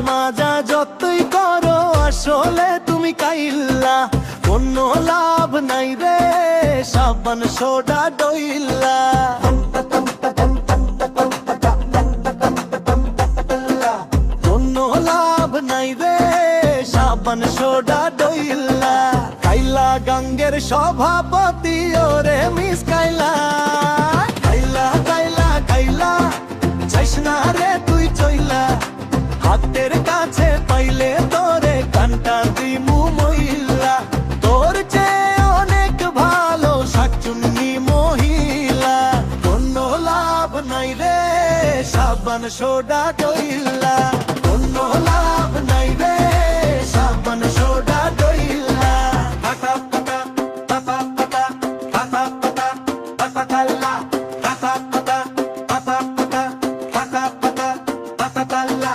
মাজা যতই করো আসলে তুমি কাইল্লা, কোনো লাভ নাই রে সাবান সোডা ডইল্লা। কোনো লাভ নাই রে সাবান সোডা ডইল্লা। কাইলা গাঙ্গের সভাপতি ওরে মিস কাইলা। কাইলা কাইলা কাইলা যাইস না রে তুই চইলা, হাতের কাছে পাইলে তোরে কান্টা দিমু মহিলা। তোর চেয়ে অনেক ভালো শাকচুন্নি মহিলা, কোনো লাভ নাই রে সাবান সোডা ডইল্লা। কোনো লাভ নাই রে সাবান সোডা ডইল্লা। পাতা পাতা পাতা পাতা পাতা পাতা পাতা কাল্লা, পাতা পাতা পাতা পাতা পাতা পাতা পাতা কাল্লা।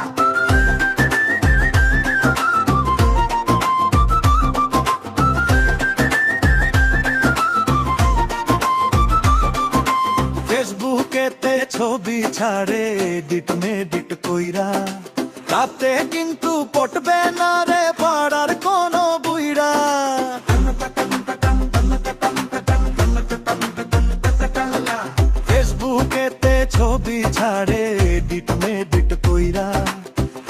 ফেসবুকেতে ছবি ছাড়ে এডিট মেডিট কইরা, তাতে কিন্তু পটবে না রে পাড়ার কোনো বুইরা। ফেসবুকেতে ছবি ছাড়ে এডিট মেডিট কইরা,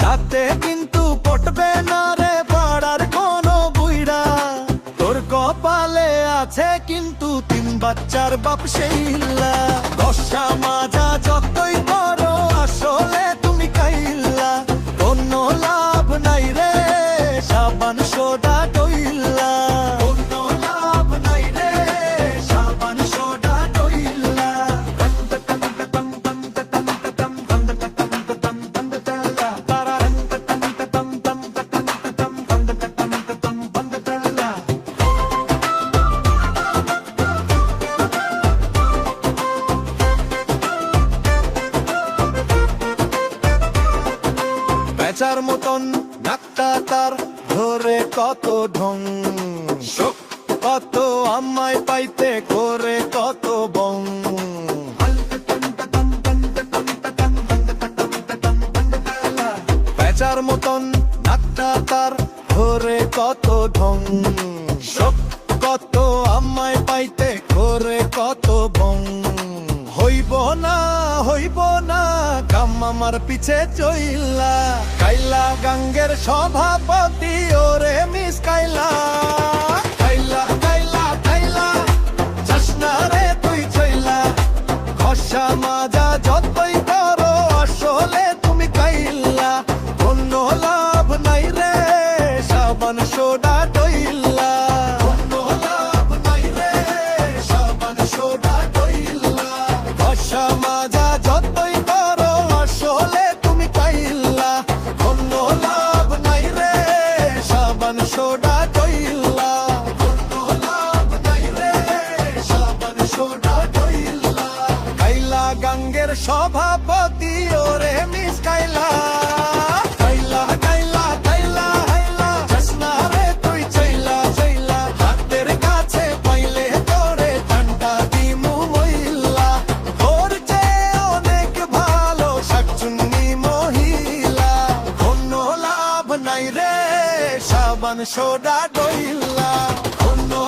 তাতে কিন্তু পটবে না রে পাড়ার কোনো বুইরা। তোর কপালে আছে কিন্তু 3 বাচ্চার বাপ সেইলা। দশা মাজা যতই করো আসলে তুমি কাইল্লা, কোনো লাভ নাই রে সাবান সোডা ডইল্লা। কোনো লাভ নাই রে সাবান সোডা ডইল্লা। বেচার মতন নাকটা তার ধরে কত ঢং, কত আমায় পাইতে করে কত বং। বেচার মতন নাকটা তার ধরে কত ঢং, কত আমায় পাইতে করে কত বং। হইব না কাম আমার পিছে চইলা। কাইলা গাঙ্গের সভাপতি ওরে মিস কাইলা। কাইলা কাইলা কাইলা যাস না রে তুই চইলা, ঘষা মাজা যতই করো আসলে তুমি কাইল্লা। কোনো লাভ নাই রে সাবান সোডা ডইল্লা। কোনো লাভ নাই রে সাবান সোডা ডইল্লা। ঘষা মাজা যতই করো আসলে তুমি কাইল্লা। কোনো লাভ নাই রে সাবান সোডা ডইল্লা। কোনো লাভ নাই রে সাবান সোডা ডইল্লা। কাইলা গাঙ্গের সভাপতি ওরে মিস কাইলা। কাইলা কাইলা কাইলা হাইলা যাস না রে তুই চইলা চইলা, হাতের কাছে পাইলে তোরে ঠান্ডা দিমু মহিলা। তোর চেয়ে অনেক ভালো শাকচুন্নি মহিলা, কোনো লাভ নাই রে সাবান সোডা ডইল্লা। কোনো